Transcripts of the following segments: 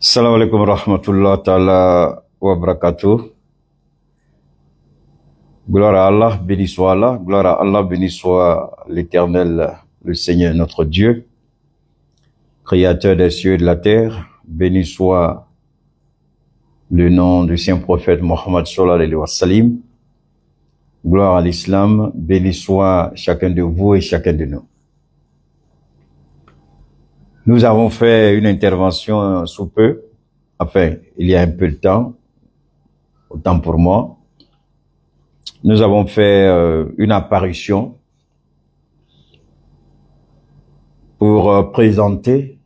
Salam alaikum rahmatullah ta'ala wa barakatuh. Gloire à Allah, béni soit Allah. Gloire à Allah, béni soit l'Éternel, le Seigneur notre Dieu, Créateur des cieux et de la terre. Béni soit le nom du saint prophète Mohammed sallallahu alayhi wa sallam. Gloire à l'islam, béni soit chacun de vous et chacun de nous. Nous avons fait une intervention sous peu, enfin, il y a un peu de temps, autant pour moi. Nous avons fait une apparition pour présenter,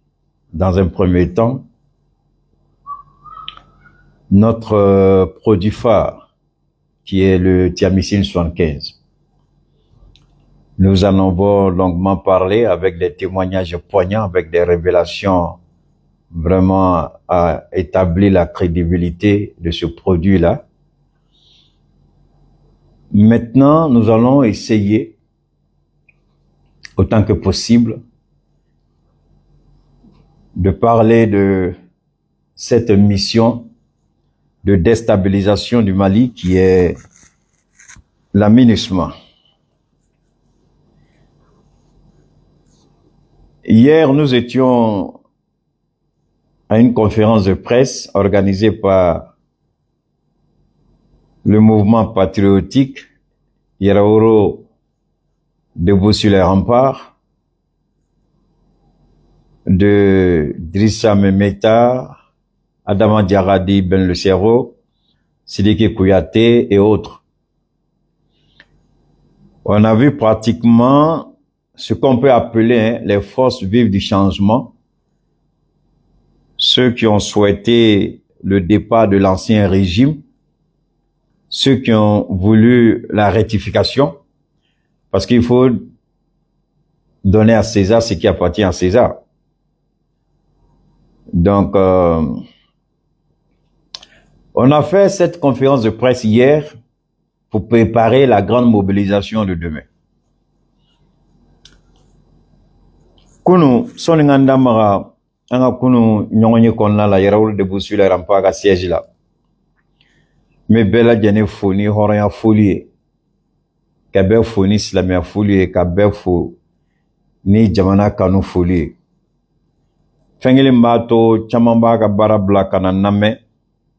dans un premier temps, notre produit phare, qui est le Thiamicine 75. Nous en avons longuement parlé avec des témoignages poignants, avec des révélations vraiment à établir la crédibilité de ce produit-là. Maintenant, nous allons essayer, autant que possible, de parler de cette mission de déstabilisation du Mali qui est la MINUSMA. Hier, nous étions à une conférence de presse organisée par le mouvement patriotique Yaraouro debout sur les remparts, de Drissa Memeta, Adama Diaradi Ben Le Cerro, Sidiki Kouyaté et autres. On a vu pratiquement ce qu'on peut appeler les forces vives du changement, ceux qui ont souhaité le départ de l'ancien régime, ceux qui ont voulu la rectification, parce qu'il faut donner à César ce qui appartient à César. Donc, on a fait cette conférence de presse hier pour préparer la grande mobilisation de demain. Kunu soni nganda maga anga kunu nyongonye konna la yarawul de busu la rampa ga siège la me bela jene foni horoya folie ka be foni islamia folie ka be fo ni jamana kanu folie fengeli mbato chamamba ga barabla kana name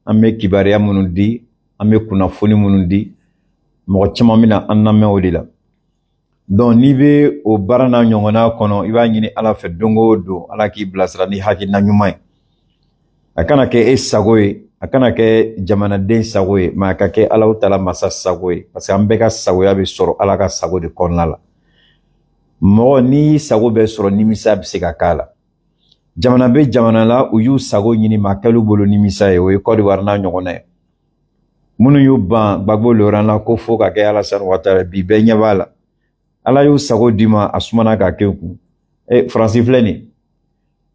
ame kibaria munundi ame kuna foni munundi mo chamamina anname odila. Donc, ni be o barana nyongona kono iba nyini ala fe dongo do ala ki blasra ni haki na nyumai akana ke sagoye akana ke jamana den sagoye ma ka ke ala utala masa sagoye parce que ambeka sagoye be soro ala ka sago de konnala mo ni sago be soro nimisa be seka kala jamana be jamana la uyu sago nyini makalu bolo nimisa e o ko di warna nyongona munu yu ban bagbo lorana ko fo ka ke ala san wata bi be nyabala ala yu sago dima asumana ka keku Francis Fleni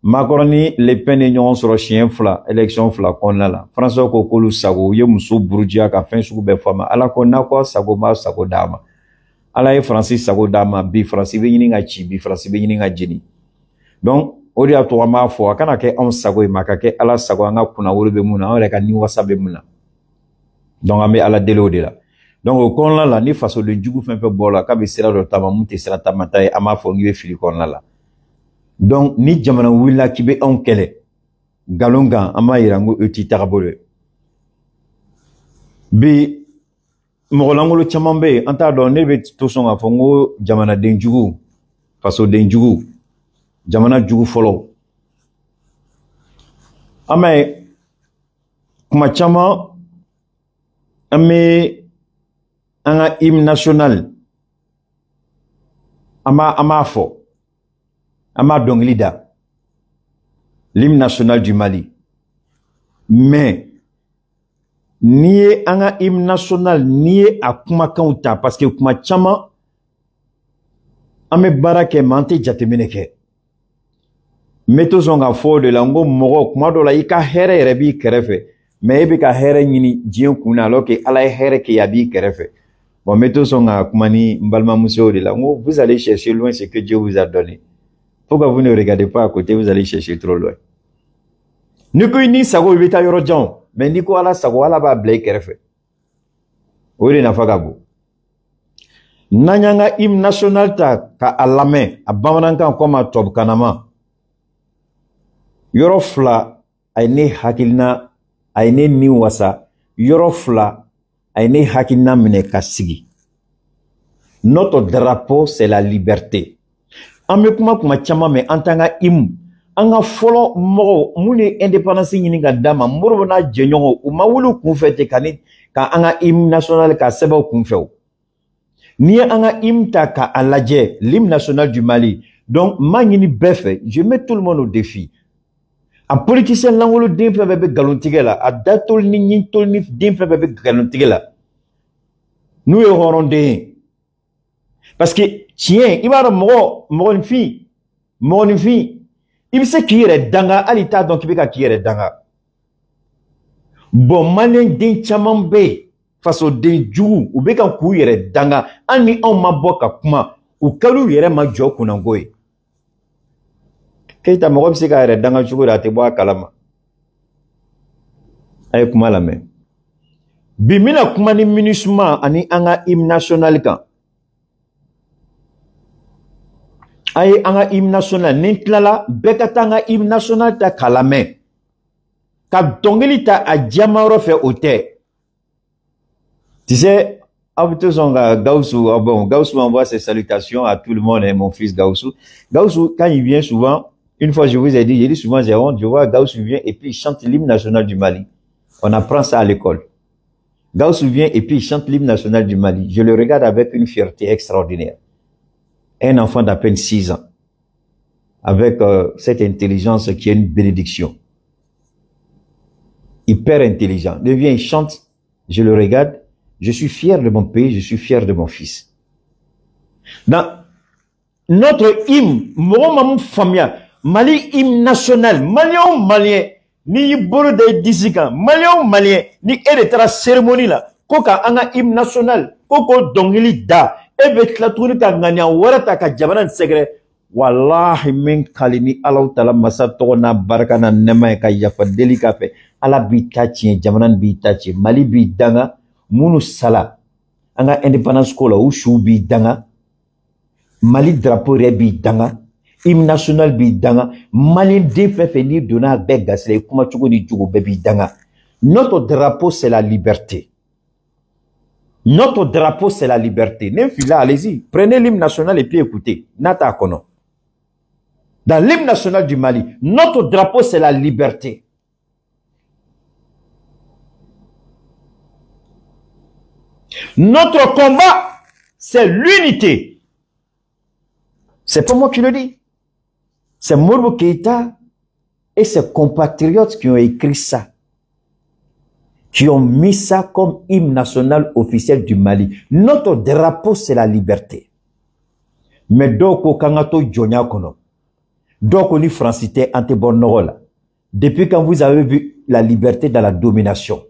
Macron Le Pen et ñon soro chien fla élection fla konna la François ko kolu sago ye muso burujia ka fin suku be fama ala ko nako sago ma sago dama ala ye Francis sago dama bi Francis be ñini nga ci bi Francis be ñini nga jini donc odi a to ma fo kana ke on sago ma ka ke ala sago nga kuna woro be muna on ka ni wasa be muna donc amé ala delo de la. Donc, au kon la ni façon de djugu fin peu bola ka be sera do tama muté sera tamata e ama fo ngiwe fili kon la. Donc, ni jamana willa kibe on kele galonga ama irango uti tarabole. Bi mogolangolo chamambe anta do nebe to songa fongo jamana den djugu façon den djugu jamana djugu folo. Ama kuma chama ame un hymne national ama fo ama donglida l'hymne national du Mali mais nié un hymne national nié à kuma kauta parce que kuma chama ame barake mante jatemeneke meto zonga fo de lango mogo kuma do la ika here rebi kerefe mais ebe ka here nyini jien kuna alors que ala here ke yabi kerefe. Bon, mettons son à Koumani Mbalma Mousso de là. Vous allez chercher loin ce que Dieu vous a donné. Pourquoi vous ne regardez pas à côté, vous allez chercher trop loin. Ni ko ni sago i bɛ taa yɔrɔ jan o mais ni ko ala sago ala b'a bila i kɛrɛfɛ o de nafa ka bon n'an y'an ka hymne national ta k'a lamɛn a bamanankan komi a tubabukanama yɔrɔ fila a ye ne hakilina a ye ne ni wasa yɔrɔ fila a ye ne hakilina minɛ ka sigi notre drapeau c'est la liberté an bɛ kuma caman mɛn an t'an ka hymne an ka fɔlɔ mɔgɔw mun ye indépendance ɲini ka d'a ma Modibo n'a jɛɲɔgɔnw u ma wuli u kunfɛ ten ka an ka hymne national k'a sɛbɛn u kunfɛ o n'i ye an ka hymne ta k'a lajɛ l'hymne national du Mali donc n b'a ɲini bɛɛ fɛ je mets tout le monde au défi a politicien lankolon den fɛn fɛn bɛ nkalontigɛ la a datoli ni ɲintoli ni den fɛn fɛn bɛ nkalontigɛ la n'u ye hɔrɔnden ye parce que tiɲɛ i b'a dɔn mɔgɔninfin i bɛ se k'i yɛrɛ danga hali i t'a dɔn k'i bɛ ka k'i yɛrɛ danga bon maliyɛn den caman bɛ yen fasoden jugu u bɛ ka k'u yɛrɛ danga hali ni anw ma bɔ ka kuma u kɛlen u yɛrɛ ma jɔ kunnanko ye Keita mɔgɔ bɛ se k'a yɛrɛ danga cogo di a tɛ bɔ a kalama a ye kuma lamɛn bi n bɛna kuma ni MINUSMA ani an ka hymne national kan a ye an ka hymne national ni n tilala bɛɛ ka taa an ka hymne national ta k'a lamɛn ka dɔnkili ta a diyamayɔrɔ fɛ o tɛ tu sais aw bɛ to sɔn ka Gawusu bon Gawusu envoie ses salutations à tout le monde et mon fils Gawusu quand il vient souvent une fois je vous ai dit, j'ai dit souvent j'ai honte, je vois Gawusu vient et puis il chante l'hymne national du Mali. On apprend ça à l'école. Gawusu vient et puis il chante l'hymne national du Mali. Je le regarde avec une fierté extraordinaire. Un enfant d'à peine 6 ans, avec cette intelligence qui est une bénédiction. Hyper intelligent. Il vient, il chante, je le regarde, je suis fier de mon pays, je suis fier de mon fils. Dans notre hymne, mon famille, Mali hymne national, malien, ni bolo de disika, malien, ni eretara cérémonie la, koka anga hymne national, koko dongili da, ebe tlatuni ka nganya warata ka jabana segre, wallahi men kalini Allah ta'ala masa tona baraka na nema ka yafa delika fe, ala bi tachi, jamanan bi tachi, Mali bi danga, munu sala, anga indépendance kola, ushu bi danga, Mali drapeau re bi danga, hymne national bi danga malien den fɛn fɛn ni donna bɛɛ gasila i kuma cogo ni jogo bɛɛ bi danga notre drapeau c'est la liberté notre drapeau c'est la liberté ne fila allez-y prenez l'hymne national et puis écoutez nata kono dans l'hymne national du Mali notre drapeau c'est la liberté notre combat c'est l'unité c'est pas moi qui le dis. C'est Modibo Keïta et ses compatriotes qui ont écrit ça, qui ont mis ça comme hymne national officiel du Mali. Notre drapeau, c'est la liberté. Mais doko kangato jonya kono, doko ni francité ante bornorola. Depuis quand vous avez vu la liberté dans la domination,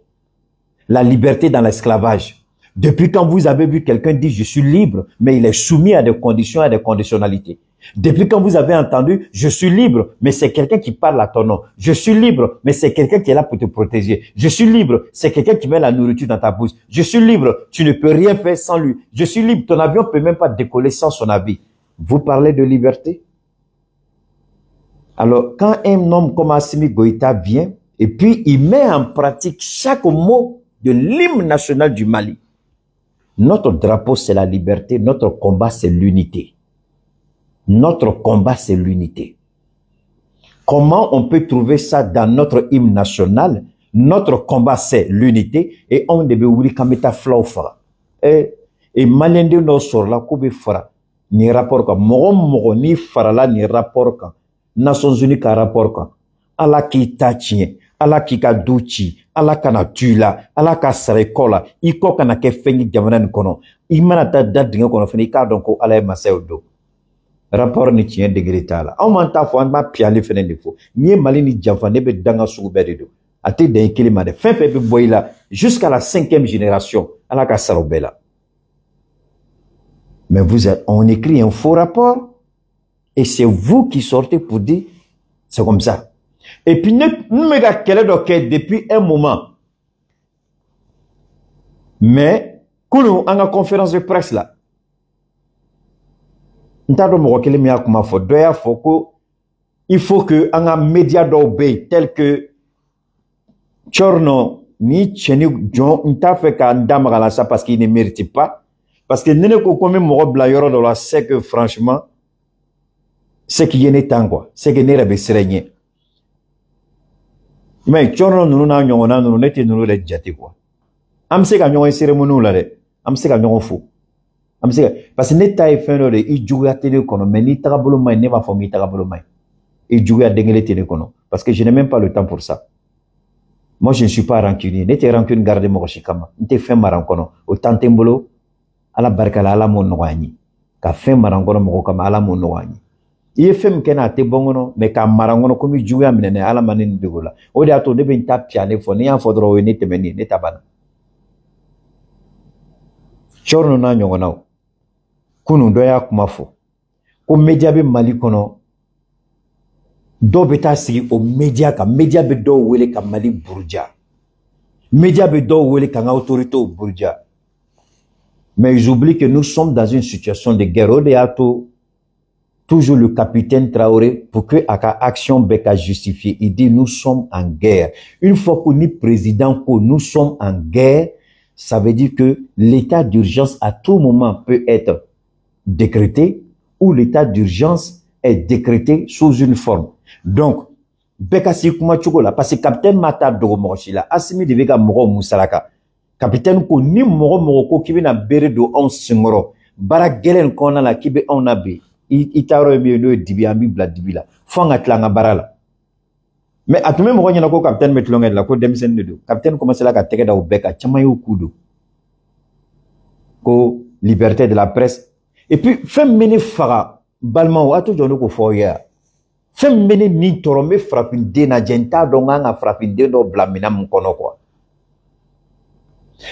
la liberté dans l'esclavage, depuis quand vous avez vu quelqu'un dire je suis libre, mais il est soumis à des conditions, à des conditionnalités. Depuis quand vous avez entendu, je suis libre, mais c'est quelqu'un qui parle à ton nom. Je suis libre, mais c'est quelqu'un qui est là pour te protéger. Je suis libre, c'est quelqu'un qui met la nourriture dans ta bouche. Je suis libre, tu ne peux rien faire sans lui. Je suis libre, ton avion ne peut même pas décoller sans son avis. Vous parlez de liberté? Alors, quand un homme comme Assimi Goïta vient, et puis il met en pratique chaque mot de l'hymne national du Mali, notre drapeau c'est la liberté, notre combat c'est l'unité. Notre combat, c'est l'unité. Comment on peut trouver ça dans notre hymne national? Notre combat, c'est l'unité. Et on devait oublier kameta flaufara. Et malende no sur la koube fara. Ni rapport ka. Mogo ni farala ni rapport ka. Nations Unies ka rapport ka. Ala ki tachien. Ala ki ka douchi. Ala kana tula. Ala ka sarekola. Iko kana ke fengi jamanan kono. Imana ta dadinga kono feni ka donko ala masayo do. Rapport ni tiɲɛ degré t'a la. Anw m'an ta fɔ an b'a piyale fɛnɛ de fɔ. N'i ye Mali ni janfa ne bɛ danga sugu bɛɛ de don. A tɛ dan i kelen ma dɛ. Fɛn fɛn bɛ bɔ i la jusqu'à la 5e génération. Ala ka sara o bɛɛ la. Mais on écrit un faux rapport et c'est vous qui sortez pour dire c'est comme ça. Et puis, nous me gars depuis un moment. Mais, quand nous avons une conférence de presse là, nous avons il faut que un média d'obé tel que Chorno ni Cheni John n'ta fait qu'un dame ça parce qu'il ne mérite pas. Parce que nous ne comme mon blayoro de la c'est que franchement, c'est qu'il y a tant quoi, c'est que n'est pas serigné. Mais Chorno nous n'était nous les jeter quoi. Am se ka ñoy cérémonie la de am se ka ñoy fo am se parce que neta e fin de i juga télé kono mais ni tagabolo may ne ma fo mi tagabolo may et juga dengele télé kono parce que je n'ai même pas le temps pour ça. Moi je ne suis pas rancunier, n'était rancune garder mo shikama n'était fin maran kono o tantembolo ala barkala ala mo noani ka fin maran kono mo kama ala mo noani i fem kena te bongono mais ka maran kono komi juga minene ala manin bigola o de ato de ben tapiane fo ni en fodro ne temeni ne tabana Chorno na nyongonao kunu do ya kuma fo ko media be Mali kono do beta sigi o media ka media be do wele ka Mali burja media be do wele ka autorité au burja mais ils oublient que nous sommes dans une situation de guerre o de ato toujours le capitaine Traoré pour que aka action beka justifier il dit nous sommes en guerre une fois que ni président que nous sommes en guerre. Ça veut dire que l'état d'urgence à tout moment peut être décrété ou l'état d'urgence est décrété sous une forme. Donc, Bekasi Kuma Chukola, parce que capitaine Mata Dogomochila, Asimi de Vega Moro Moussalaka, capitaine ko ni Moro Moroko qui vient à Beredo en Singoro, Bara Gelen Kona la Kibe en Abbé, Itaro Mio Dibiambi Bladibila, Fangatlanga Barala. Mais à tout même, on y a un capitaine Metlonga de la côte d'Emsen de deux. Capitaine commence là à te au bec à Chamayo Kudo. Ko liberté de la presse. Et puis, femme mene fara, balman ou à tout jour, foyer. Femme mene ni toromé frappinde na jenta donga frappinde do blamina mon kono quoi.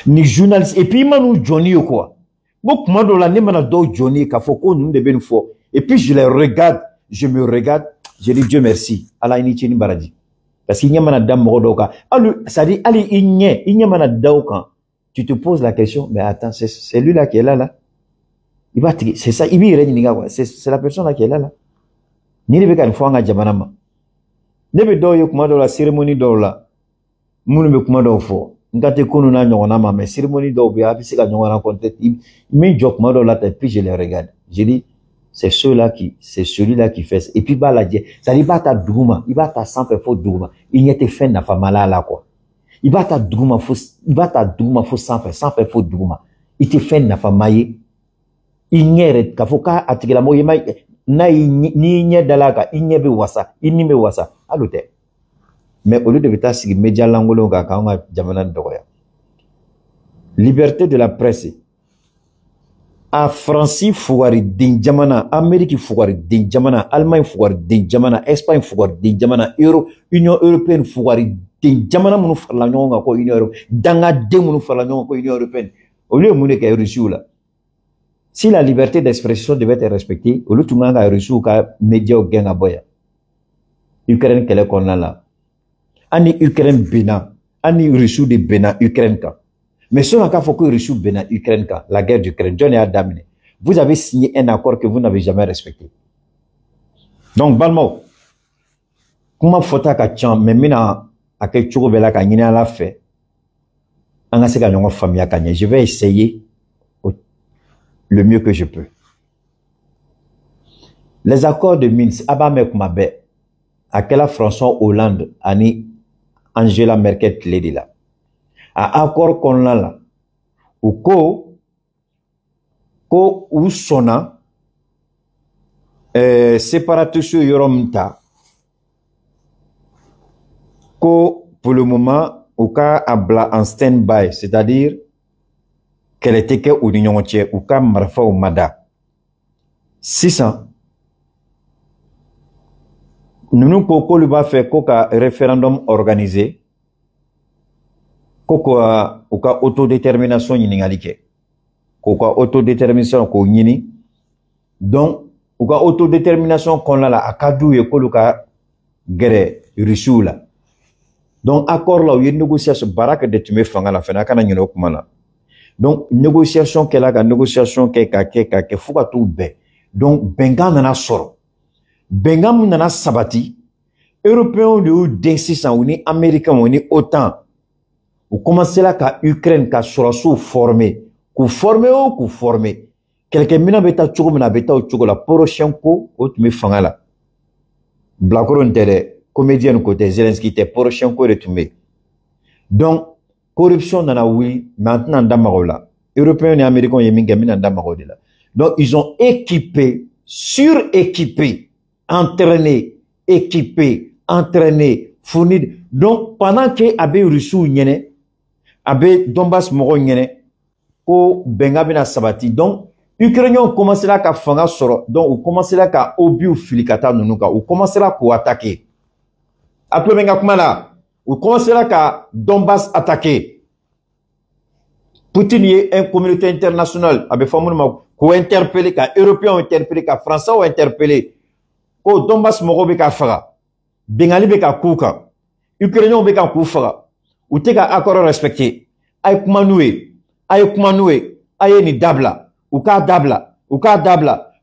Ni journaliste. Et puis, manou Johnny ou quoi. Bon, moi, dans l'année, mana do Johnny, qu'a faut qu'on nous de ben fort. Et puis, je les regarde, je me regarde, je dis Dieu merci. Allah inichini baradi. Parce qu'il y a un modoka. Ça dit, allez, il y a un dauka. Tu te poses la question, mais attends, c'est lui là qui est là. Il va te, c'est ça, il va c'est la personne là qui est là. Ni le bécan fois en jabanama. Ne be do yo kuma do la cérémonie do la. Munu be kuma do fo. Ngate konu na nyonama, mais cérémonie do be abisi ka nyonga rencontrer. Mais jo kuma do la, puis je les regarde. Je dis, c'est celui-là qui fait ça. Et puis, bah, là, ça dit, bah, ta douma, il va ta sans faux douma. Il n'y a pas fait na famala là, quoi. Il va ta douma, faut sans faire faux douma. Il te fait na famaye. Il n'y a pas, faut qu'à attirer la moye, na, ni n'y a d'alaka, il n'y a pas wasa, il n'y a pas wasa. Alors, mais au lieu de faire ça, média langolo, kaonga, jamanan doya. Liberté de la presse. A France fugari din jamana, Amérique fugari din jamana, Allemagne fugari din jamana, Espagne fugari din jamana, Union européenne fugari din jamana munu farla nyonga ko Union européenne, danga de munu farla nyonga ko Union européenne. Au lieu munu ka reçu là. Si la liberté d'expression devait être respectée, au lieu tunga ka reçu ka média o genga boya. Ukraine kele konna la. Ani Ukraine bena, ani reçu de bena Ukraine ka. Mais ce n'est pas faut que reçu Bénin, Ukraine, la guerre d'Ukraine, John et Adam, vous avez signé un accord que vous n'avez jamais respecté. Donc, Balmo, comment faut-il que mais mina, à quel chose bela kanyine à la fait, en ce cas, famille kanye, je vais essayer le mieux que je peux. Les accords de Minsk, Abamek Mabe, à quelle François Hollande, Annie, Angela Merkel, Lady là. A accord qu'on l'a là, ou ou sona, séparatiste yoromta, pour le moment, au cas abla en stand-by, c'est-à-dire qu'elle était que ou l'union entière, ou cas marfa ou mada. 600. Nous koko lui va faire koka référendum organisé. Koko uka autodétermination yiningalike. Koko autodétermination ko yini. Donc, uka autodétermination qu'on a la akadu ye koluka gere Russie là. Donc accord là où il y a une négociation baraka de tuer fanga la fin akana nyino kumana. Donc négociation qu'elle a négociation qu'elle faut que tout bé. Donc benga nana soro. Benga nana sabati. Européens de d'insistance ou ni américains ou ni OTAN. Ou commencer là qu'à Ukraine qu'à soro former. Ku former ou ku former. Quelqu'un mina beta chuko mina beta ou chuko la Poroshenko ou tu me fanga la. Blakoro ntere. Comédien côté Zelensky était Poroshenko retumé. Donc corruption dans la oui maintenant dans Marola. Européens et Américains y mingamina dans Marola. Donc ils ont équipé, suréquipé, entraîné, équipé, entraîné, fourni. Donc pendant que abe Russou nyene, abe Donbass moro nyene, ko bengabina sabati. Donc Ukrainiens ont commencé là qu'à fanga soro. Donc ont commencé là qu'à obi ou filikata nunuka. Ont commencé là qu'à attaquer. Après benga kumala, ou commencez là qu'à Donbass attaquer. Poutine est une communauté internationale, avec famille ko interpellé, qu'à Européens interpellé, qu'à Français ont interpellé, ko Donbass moro beka fara, bengali beka kuka, Ukrainiens beka kufara, ou te ka accord respecté, ay kumanoué, ay ni dabla, ou ka dabla,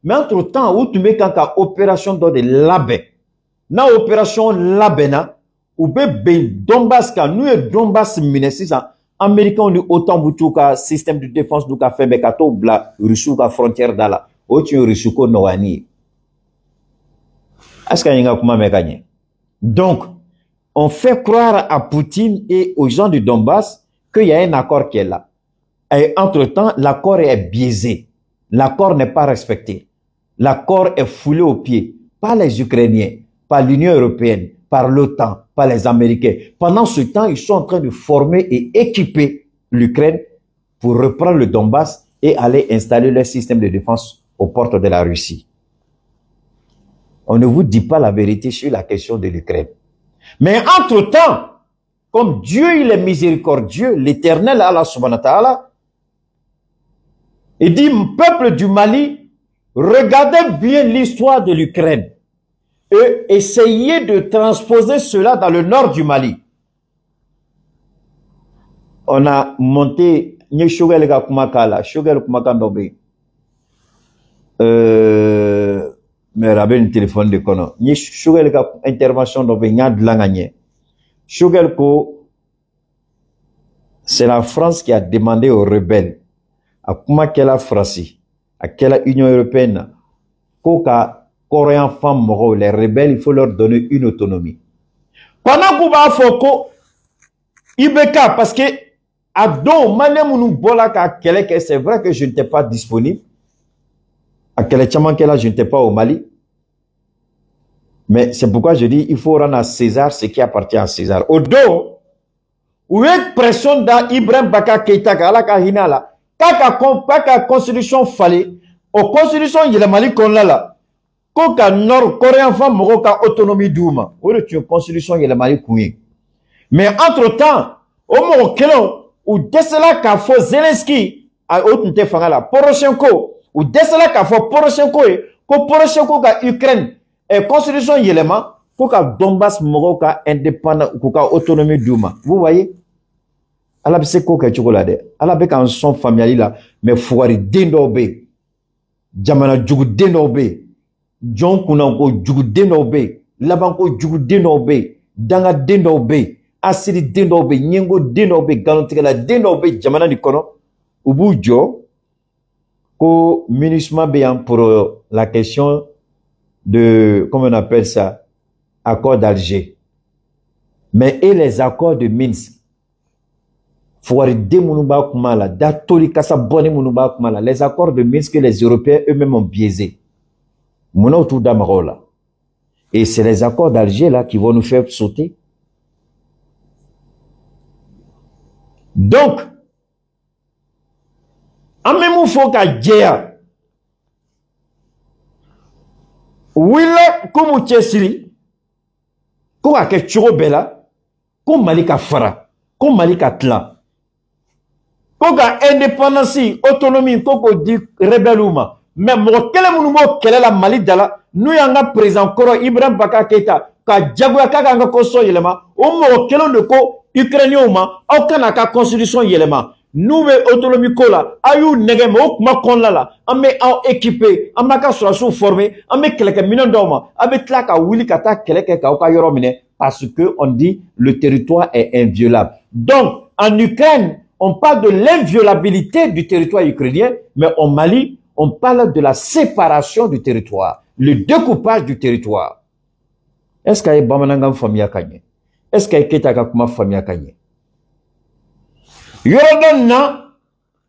mais entre temps, où tu mets quand opération dans des labés. Na opération labena ou be Donbass ka nous et Donbass minessisa américain ni autant butuka système de défense du ka fait kato bla Russie ka frontière dala o tu Russie ko noani aska yinga kuma mekanye. Donc on fait croire à Poutine et aux gens du Donbass qu'il y a un accord qui est là et entre-temps l'accord est biaisé, l'accord n'est pas respecté, l'accord est foulé aux pieds par les Ukrainiens, par l'Union européenne, par l'OTAN, par les Américains. Pendant ce temps, ils sont en train de former et équiper l'Ukraine pour reprendre le Donbass et aller installer leur système de défense aux portes de la Russie. On ne vous dit pas la vérité sur la question de l'Ukraine. Mais entre-temps, comme Dieu il est miséricordieux, l'Éternel Allah subhanahu wa ta'ala, il dit, peuple du Mali, regardez bien l'histoire de l'Ukraine. Et essayer de transposer cela dans le nord du Mali. On a monté mais rabé un téléphone de kono. Ni shugel ka intervention do be nyad langanye. Shugel ko c'est la France qui a demandé aux rebelles à kuma kela France, à quelle Union européenne koka Coréens, femmes, moraux, les rebelles, il faut leur donner une autonomie. Pendant qu'on va faire Ibeka, parce que Ado, Manemounou Bolaka, c'est vrai que je n'étais pas disponible. À quel là, je n'étais pas au Mali. Mais c'est pourquoi je dis, il faut rendre à César ce qui appartient à César. Odo, où est pression d'Ibrahim Baka Keita, Alaka Hinala, kaka constitution fallait, aux constitutions, il y a le Mali qu'on l'a là. Koka nord-coréen femme moka autonomie douma. Ou tu constitution il est Mali kouye. Mais entre-temps, au moment où descela ka fo Zelensky a autre fangala Poroshenko ou descela ka fo Poroshenko ko Poroshenko ka Ukraine et constitution yelema koka Donbass moka indépendant koka autonomie douma. Vous voyez? ala be se ko ke cogo la dɛ ala be k'an sɔn faamuyali la mais fugari den dɔw be yen jamana juguden dɔw be yen jɔn kunnako juguden dɔw be yen labanko juguden dɔw be yen dangaden dɔw be yen asiriden dɔw be yen ɲɛngo den dɔw be yen ngalontigɛla den dɔw be yen jamana nin kɔnɔ u b'u jɔ ko MINUSMA be yan pour la question de comment on appelle ça accord d'Alger mais et les accords de Minsk les accords de Minsk que les Européens eux-mêmes ont biaisés. Et c'est les accords d'Alger là qui vont nous faire sauter. Donc, en même temps qu'à guerre, oui là, comme Tchessiri, comme à Ketchurobela, comme Malika Fara, comme Malika Tlan. Koga indépendance, autonomie, koko di rebeluma. Mais mo kele munumo kele la Mali dala, nous yanga président Koro Ibrahim Baka Keita, ka jagoya ka ka constitution yelema o mo kelen de ko Ukrainien ma aw kana ka constitution yelema nous be autonomie ko la ayu nege mo kuma kon la an be aw équipé an ba ka sɔrɔsiw formé an be kɛlɛkɛ minɛn dɔw ma a be tila ka wuli ka taa kɛlɛ kɛ k'aw ka yɔrɔ minɛ parce que on dit le territoire est inviolable. Donc en Ukraine on parle de l'inviolabilité du territoire ukrainien, mais en Mali on parle de la séparation du territoire, le découpage du territoire. Est-ce qu'il y a Bamanangam Famia Kanye? Est-ce qu'il y a Ketaka Kuma Famia Kanye?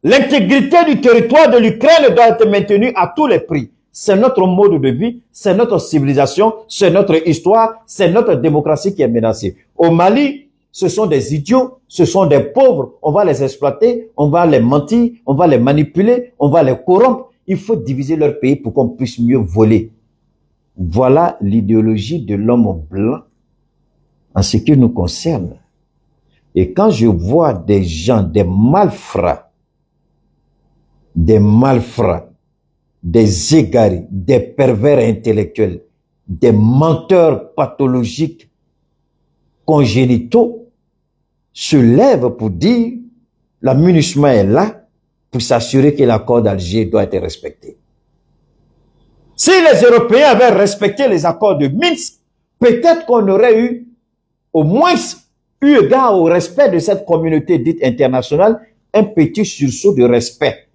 L'intégrité du territoire de l'Ukraine doit être maintenue à tous les prix. C'est notre mode de vie, c'est notre civilisation, c'est notre histoire, c'est notre démocratie qui est menacée. Au Mali, ce sont des idiots, ce sont des pauvres. On va les exploiter, on va les mentir, on va les manipuler, on va les corrompre. Il faut diviser leur pays pour qu'on puisse mieux voler. Voilà l'idéologie de l'homme blanc en ce qui nous concerne. Et quand je vois des gens, des malfrats, des égarés, des pervers intellectuels, des menteurs pathologiques, congénitaux, se lèvent pour dire la MINUSMA est là pour s'assurer que l'accord d'Alger doit être respecté. Si les Européens avaient respecté les accords de Minsk, peut-être qu'on aurait eu au moins eu égard au respect de cette communauté dite internationale, un petit sursaut de respect.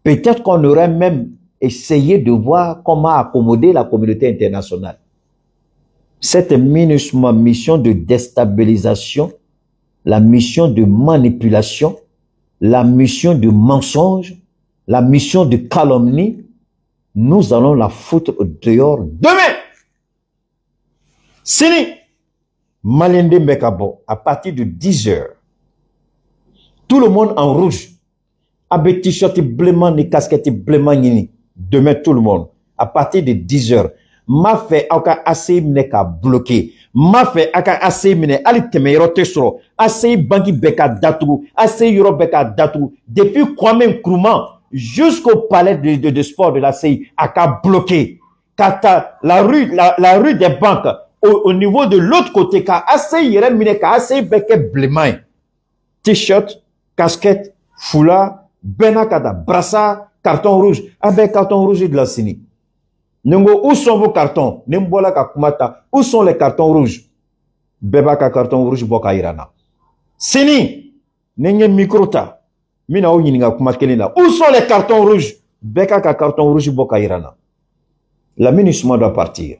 Peut-être qu'on aurait même essayé de voir comment accommoder la communauté internationale. Cette MINUSMA, mission de déstabilisation, la mission de manipulation, la mission de mensonge, la mission de calomnie, nous allons la foutre dehors demain. Sini, Malende Mbekabo, à partir de 10 heures, tout le monde en rouge, avec t-shirt blément, ni casquette blément, ni demain tout le monde, à partir de 10 heures, m'a fait aka assez mneka bloqué, m'a fait aka assez mne, ali temero tesoro, assez banki beka datu, assez euro beka datu, depuis Kwame Nkrumah jusqu'au palais de sport de la CI, aka bloqué, kata la rue des banques, au niveau de l'autre côté, ka assez yere mine, ka assez beke blément, t-shirt, casquette, foulard, benakada, brassard, carton rouge, avec carton rouge de la CINI. Nengo, où sont vos cartons? Nembola ka kumata, où sont les cartons rouges? Beba ka carton rouge boka irana. Sini, nenye mikrota, mina ou yininga kumakelina. Où sont les cartons rouges? Beka ka carton rouge boka irana. La MINUSMA doit partir.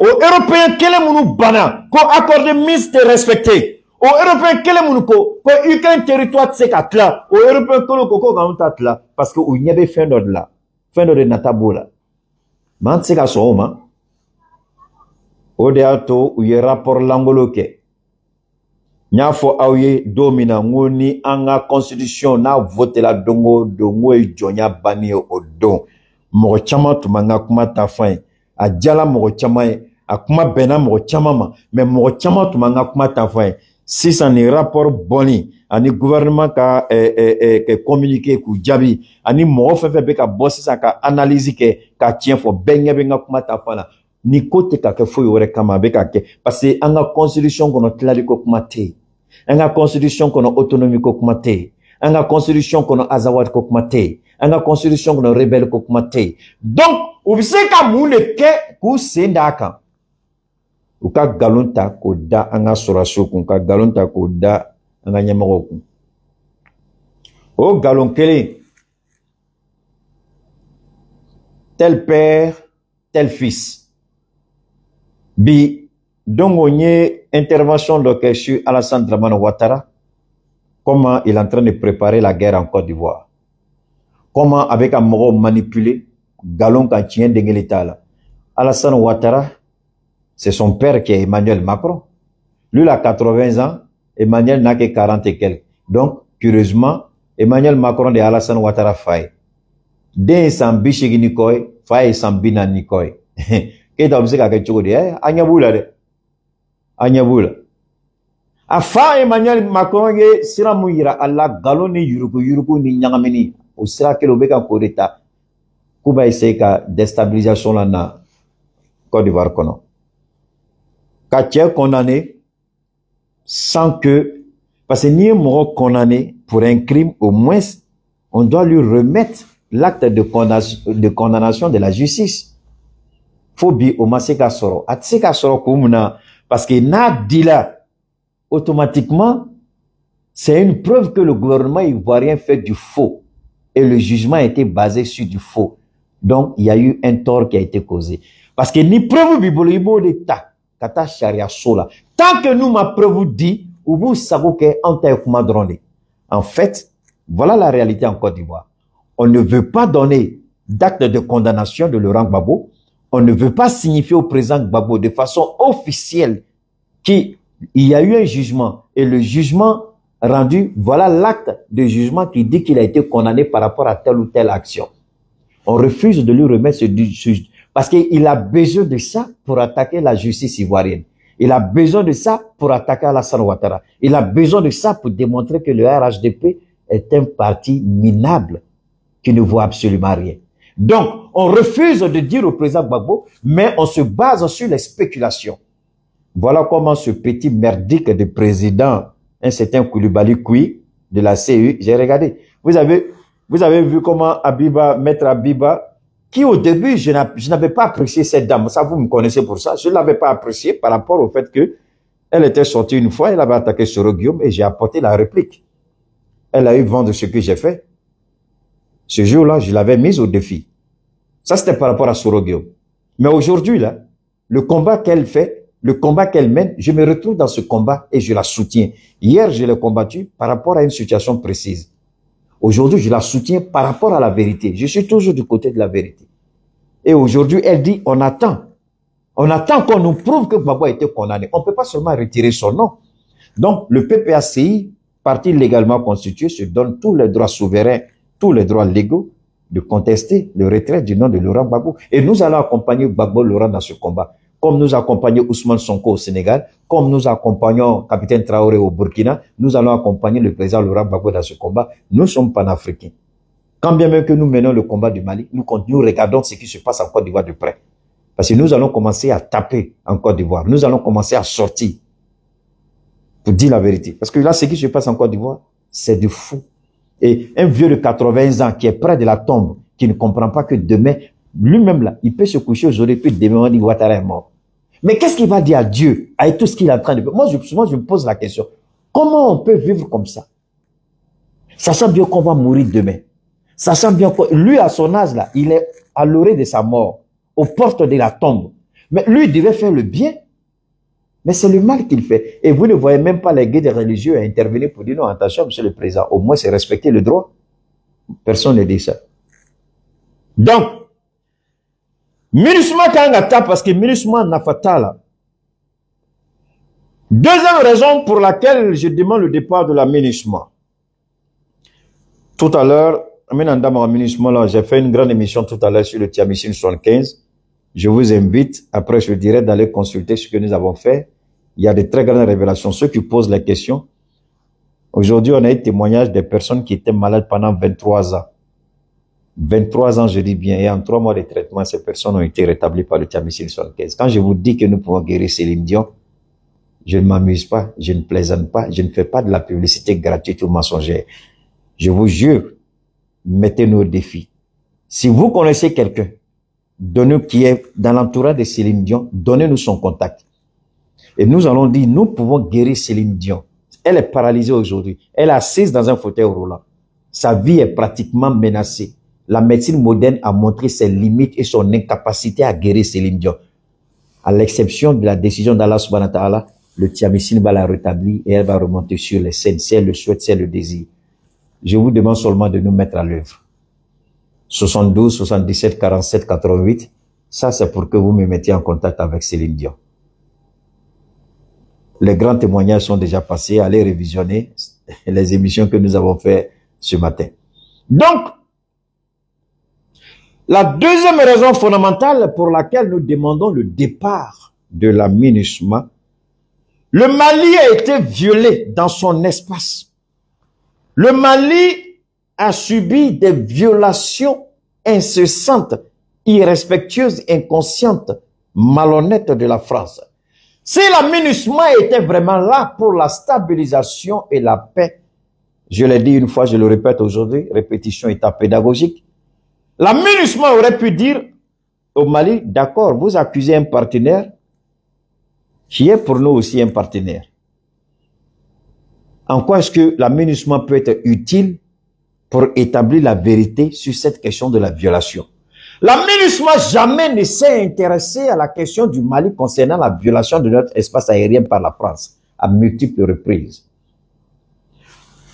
Aux Européens, quel est mon bana? Qu'on accorde Minsk de respecter. Aux Européens, quel est mon ko? Qu'on y a un territoire de sekatla. Aux Européens, qu'on koko gauntatla. Parce que où n'y avait fin d'ordre là. Fin d'ordre natabola. Man se ka soma o de ato u ye rapport langolo ke nya fo awye domina ngoni anga constitution na vote la dongo e jonya bani o don mo chama to manga kuma ta fin a jala mo chama a kuma bena mo chama ma mais mo chama to manga kuma ta fin si ça ni rapport boni ani gouvernement ka communiquer ku jabi ani mo fefe be ka bossi sa ka analyse ke ka tien fo benga benga kuma ta fana ni kote ka ke fo yore kama be ka ke parce que anga constitution kono tlali ko kuma te anga constitution kono autonomie ko kuma te anga constitution kono azawad ko kuma te anga constitution kono rebelle ko kuma te donc ubise ka mune ke ku sendaka uka galonta ko da anga soraso kun ka galonta ko da anga nyamago kun o galon kele tel père tel fils bi donc on y intervention de sur Alassane Dramane Ouattara, comment il est en train de préparer la guerre en Côte d'Ivoire, comment avec un mot manipulé galon quand tient d'Engelita là. Alassane Ouattara, c'est son père qui est Emmanuel Macron. Lui, il a 80 ans, Emmanuel n'a que 40 et quelques. Donc, curieusement, Emmanuel Macron et Alassane Ouattara faille. Dès Sambi chez Nikoy, faille Sambi na Nikoy. Qu'est-ce que vous avez dit? Agnaboula de. Agnaboula. Afa Emmanuel Macron ye sira mouira Allah galon ni yuruku ni nyangamini. Au sira que l'obeka koreta. Kuba essaye ka déstabilisation là na Côte d'Ivoire kono. Quand tu es condamné, sans que, parce que ni un mot condamné pour un crime, au moins, on doit lui remettre l'acte de condamnation de la justice. Faut bien au maseka soro. Atseka soro kumuna, parce que n'a dit là, automatiquement, c'est une preuve que le gouvernement ivoirien fait du faux. Et le jugement a été basé sur du faux. Donc, il y a eu un tort qui a été causé. Parce que ni preuve bibolibo d'État, kata sharia sola. Tant que nous ma preuve dit, ou vous savez qu'en en fait, voilà la réalité en Côte d'Ivoire. On ne veut pas donner d'acte de condamnation de Laurent Gbagbo. On ne veut pas signifier au président Gbagbo de façon officielle qu'il y a eu un jugement. Et le jugement rendu, voilà l'acte de jugement qui dit qu'il a été condamné par rapport à telle ou telle action. On refuse de lui remettre ce juge parce qu'il a besoin de ça pour attaquer la justice ivoirienne. Il a besoin de ça pour attaquer Alassane Ouattara. Il a besoin de ça pour démontrer que le RHDP est un parti minable qui ne vaut absolument rien. Donc, on refuse de dire au président Gbagbo, mais on se base sur les spéculations. Voilà comment ce petit merdique de président, un certain Koulibaly Koui de la CEU, j'ai regardé. Vous avez vu comment Maître Abiba, qui au début, je n'avais pas apprécié cette dame. Ça, vous me connaissez pour ça. Je ne l'avais pas appréciée par rapport au fait que elle était sortie une fois, elle avait attaqué Soro Guillaume et j'ai apporté la réplique. Elle a eu vent de ce que j'ai fait. Ce jour-là, je l'avais mise au défi. Ça, c'était par rapport à Soro Guillaume. Mais aujourd'hui, là, le combat qu'elle fait, le combat qu'elle mène, je me retrouve dans ce combat et je la soutiens. Hier, je l'ai combattu par rapport à une situation précise. Aujourd'hui, je la soutiens par rapport à la vérité. Je suis toujours du côté de la vérité. Et aujourd'hui, elle dit, on attend. On attend qu'on nous prouve que Gbagbo a été condamné. On ne peut pas seulement retirer son nom. Donc, le PPACI, parti légalement constitué, se donne tous les droits souverains, tous les droits légaux de contester le retrait du nom de Laurent Gbagbo. Et nous allons accompagner Gbagbo Laurent dans ce combat. Comme nous accompagnons Ousmane Sonko au Sénégal, comme nous accompagnons Capitaine Traoré au Burkina, nous allons accompagner le président Laurent Gbagbo dans ce combat. Nous sommes panafricains. Quand bien même que nous menons le combat du Mali, nous regardons ce qui se passe en Côte d'Ivoire de près. Parce que nous allons commencer à taper en Côte d'Ivoire. Nous allons commencer à sortir. Pour dire la vérité. Parce que là, ce qui se passe en Côte d'Ivoire, c'est du fou. Et un vieux de 80 ans qui est près de la tombe, qui ne comprend pas que demain, lui-même là, il peut se coucher aujourd'hui, puis demain on dit Ouattara est mort. Mais qu'est-ce qu'il va dire à Dieu, avec tout ce qu'il est en train de faire? Moi, je me pose la question. Comment on peut vivre comme ça? Sachant bien qu'on va mourir demain. Sachant bien que lui, à son âge là, il est à l'orée de sa mort, aux portes de la tombe. Mais lui, il devait faire le bien. Mais c'est le mal qu'il fait. Et vous ne voyez même pas les guides religieux intervenir pour dire non, attention, monsieur le président, au moins c'est respecter le droit. Personne ne dit ça. Donc, MINUSMA Kangata, parce que MINUSMA Nafatala. Deuxième raison pour laquelle je demande le départ de la MINUSMA. Tout à l'heure, j'ai fait une grande émission tout à l'heure sur le Tiamissine 75. Je vous invite, après je dirais, d'aller consulter ce que nous avons fait. Il y a de très grandes révélations. Ceux qui posent la question, aujourd'hui, on a eu témoignage des personnes qui étaient malades pendant 23 ans. 23 ans, je dis bien, et en 3 mois de traitement, ces personnes ont été rétablies par le Tiamissine 75. Quand je vous dis que nous pouvons guérir Céline Dion, je ne m'amuse pas, je ne plaisante pas, je ne fais pas de la publicité gratuite ou mensongère. Je vous jure, mettez-nous au défi. Si vous connaissez quelqu'un, donnez-nous qui est dans l'entourage de Céline Dion, donnez-nous son contact. Et nous allons dire, nous pouvons guérir Céline Dion. Elle est paralysée aujourd'hui. Elle est assise dans un fauteuil roulant. Sa vie est pratiquement menacée. La médecine moderne a montré ses limites et son incapacité à guérir Céline Dion. À l'exception de la décision d'Allah subhanahu wa ta'ala, le Tiamissine va la rétablir et elle va remonter sur les scènes. Si elle le souhaite, si elle le désire. Je vous demande seulement de nous mettre à l'œuvre. 72, 77, 47, 88. Ça, c'est pour que vous me mettiez en contact avec Céline Dion. Les grands témoignages sont déjà passés. Allez révisionner les émissions que nous avons faites ce matin. Donc, la deuxième raison fondamentale pour laquelle nous demandons le départ de la MINUSMA, le Mali a été violé dans son espace. Le Mali a subi des violations incessantes, irrespectueuses, inconscientes, malhonnêtes de la France. Si la MINUSMA était vraiment là pour la stabilisation et la paix, je l'ai dit une fois, je le répète aujourd'hui, répétition état pédagogique, la MINUSMA aurait pu dire au Mali, d'accord, vous accusez un partenaire qui est pour nous aussi un partenaire. En quoi est-ce que la MINUSMA peut être utile pour établir la vérité sur cette question de la violation? La MINUSMA jamais ne s'est intéressée à la question du Mali concernant la violation de notre espace aérien par la France, à multiples reprises.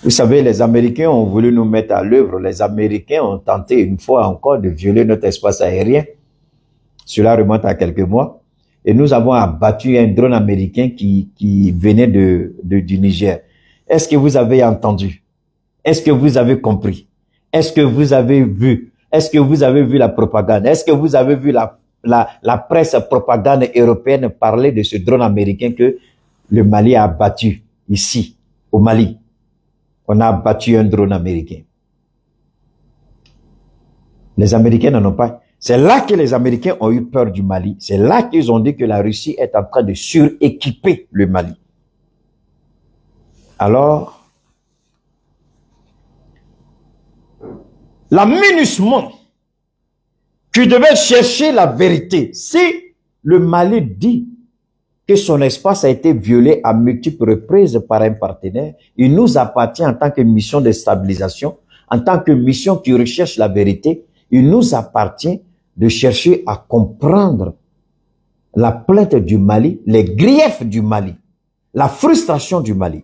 Vous savez, les Américains ont voulu nous mettre à l'œuvre. Les Américains ont tenté une fois encore de violer notre espace aérien. Cela remonte à quelques mois. Et nous avons abattu un drone américain qui venait du Niger. Est-ce que vous avez entendu? Est-ce que vous avez compris? Est-ce que vous avez vu? Est-ce que vous avez vu la propagande? Est-ce que vous avez vu la presse propagande européenne parler de ce drone américain que le Mali a abattu ici, au Mali? On a abattu un drone américain. Les Américains n'en ont pas. C'est là que les Américains ont eu peur du Mali. C'est là qu'ils ont dit que la Russie est en train de suréquiper le Mali. Alors, la MINUSMA qui devait chercher la vérité, si le Mali dit que son espace a été violé à multiples reprises par un partenaire, il nous appartient en tant que mission de stabilisation, en tant que mission qui recherche la vérité, il nous appartient de chercher à comprendre la plainte du Mali, les griefs du Mali, la frustration du Mali.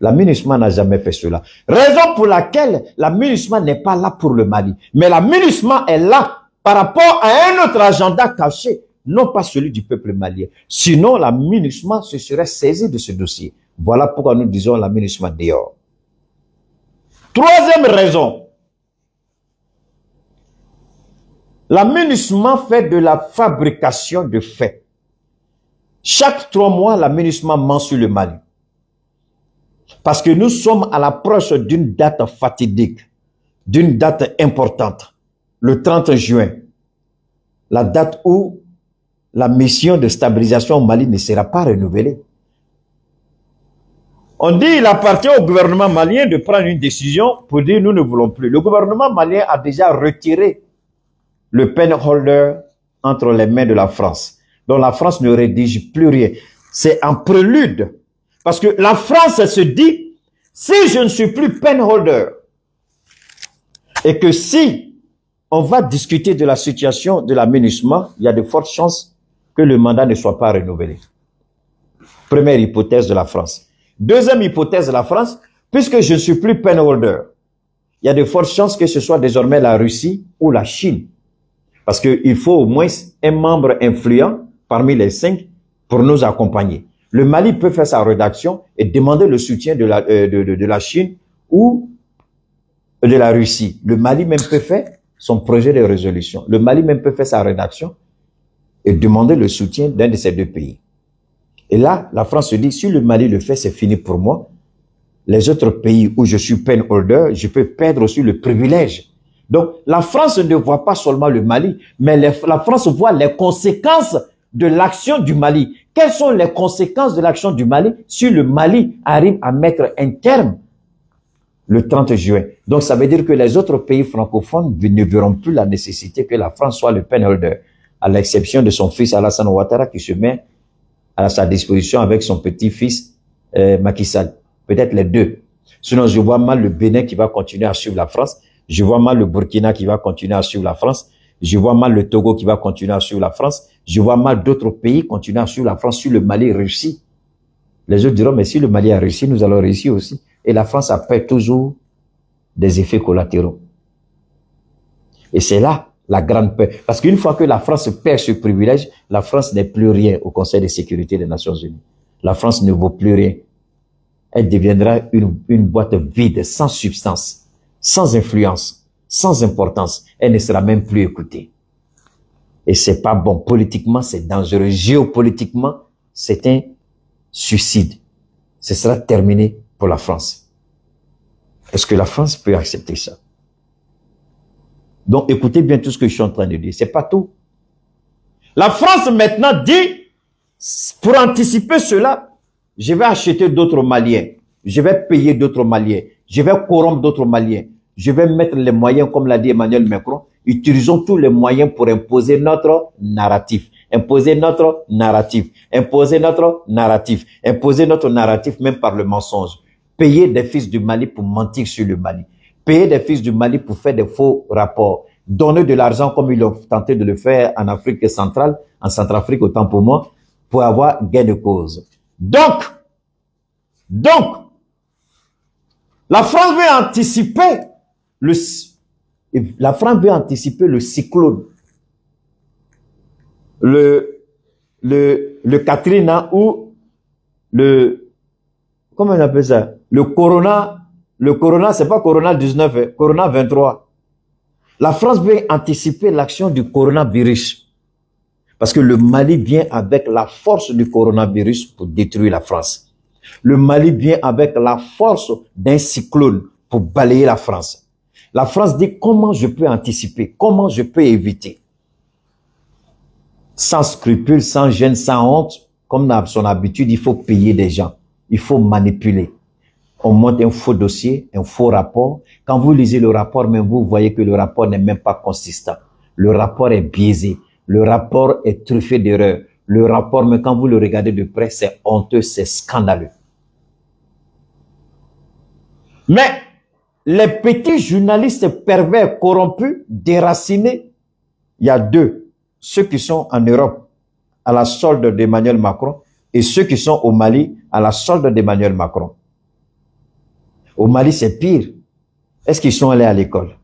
La MINUSMA n'a jamais fait cela. Raison pour laquelle la MINUSMA n'est pas là pour le Mali. Mais la MINUSMA est là par rapport à un autre agenda caché, non pas celui du peuple malien. Sinon, la MINUSMA se serait saisie de ce dossier. Voilà pourquoi nous disons la MINUSMA dehors. Troisième raison. La MINUSMA fait de la fabrication de faits. Chaque 3 mois, la MINUSMA ment sur le Mali. Parce que nous sommes à l'approche d'une date fatidique, d'une date importante, le 30 juin, la date où la mission de stabilisation au Mali ne sera pas renouvelée. On dit qu'il appartient au gouvernement malien de prendre une décision pour dire nous ne voulons plus. Le gouvernement malien a déjà retiré le penholder entre les mains de la France. Donc la France ne rédige plus rien. C'est en prélude. Parce que la France se dit, si je ne suis plus penholder, et que si on va discuter de la situation de la MINUSMA, il y a de fortes chances que le mandat ne soit pas renouvelé. Première hypothèse de la France. Deuxième hypothèse de la France, puisque je ne suis plus penholder, il y a de fortes chances que ce soit désormais la Russie ou la Chine. Parce qu'il faut au moins un membre influent parmi les 5 pour nous accompagner. Le Mali peut faire sa rédaction et demander le soutien de la Chine ou de la Russie. Le Mali même peut faire son projet de résolution. Le Mali même peut faire sa rédaction et demander le soutien d'un de ces 2 pays. Et là, la France se dit, si le Mali le fait, c'est fini pour moi. Les autres pays où je suis penholder, je peux perdre aussi le privilège. Donc, la France ne voit pas seulement le Mali, mais la France voit les conséquences de l'action du Mali. Quelles sont les conséquences de l'action du Mali si le Mali arrive à mettre un terme le 30 juin? Donc, ça veut dire que les autres pays francophones ne verront plus la nécessité que la France soit le penholder, à l'exception de son fils Alassane Ouattara qui se met à sa disposition avec son petit-fils Macky Sall. Peut-être les 2. Sinon, je vois mal le Bénin qui va continuer à suivre la France. Je vois mal le Burkina qui va continuer à suivre la France. Je vois mal le Togo qui va continuer à suivre la France. Je vois mal d'autres pays continuer à suivre la France si le Mali réussit. Les autres diront, mais si le Mali a réussi, nous allons réussir aussi. Et la France a peur toujours des effets collatéraux. Et c'est là la grande peur. Parce qu'une fois que la France perd ce privilège, la France n'est plus rien au Conseil de sécurité des Nations Unies. La France ne vaut plus rien. Elle deviendra une boîte vide, sans substance, sans influence, sans importance. Elle ne sera même plus écoutée. Et c'est pas bon. Politiquement, c'est dangereux. Géopolitiquement, c'est un suicide. Ce sera terminé pour la France. Est-ce que la France peut accepter ça? Donc, écoutez bien tout ce que je suis en train de dire. C'est pas tout. La France maintenant dit, Pour anticiper cela, je vais acheter d'autres Maliens. Je vais payer d'autres Maliens. Je vais corrompre d'autres Maliens. Je vais mettre les moyens, comme l'a dit Emmanuel Macron. Utilisons tous les moyens pour imposer notre narratif. Imposer notre narratif. Imposer notre narratif. Imposer notre narratif même par le mensonge. Payer des fils du Mali pour mentir sur le Mali. Payer des fils du Mali pour faire des faux rapports. Donner de l'argent comme ils ont tenté de le faire en Afrique centrale, en Centrafrique autant pour moi, pour avoir gain de cause. Donc, la France veut anticiper le cyclone, le Katrina ou comment on appelle ça? Le corona, c'est pas corona 19, corona 23. La France veut anticiper l'action du coronavirus. Parce que le Mali vient avec la force du coronavirus pour détruire la France. Le Mali vient avec la force d'un cyclone pour balayer la France. La France dit comment je peux anticiper, comment je peux éviter. Sans scrupule, sans gêne, sans honte, comme dans son habitude, il faut payer des gens. Il faut manipuler. On monte un faux dossier, un faux rapport. Quand vous lisez le rapport, même vous voyez que le rapport n'est même pas consistant. Le rapport est biaisé. Le rapport est truffé d'erreurs. Le rapport, mais quand vous le regardez de près, c'est honteux, c'est scandaleux. Mais les petits journalistes pervers, corrompus, déracinés, il y a deux. Ceux qui sont en Europe à la solde d'Emmanuel Macron et ceux qui sont au Mali à la solde d'Emmanuel Macron. Au Mali, c'est pire. Est-ce qu'ils sont allés à l'école?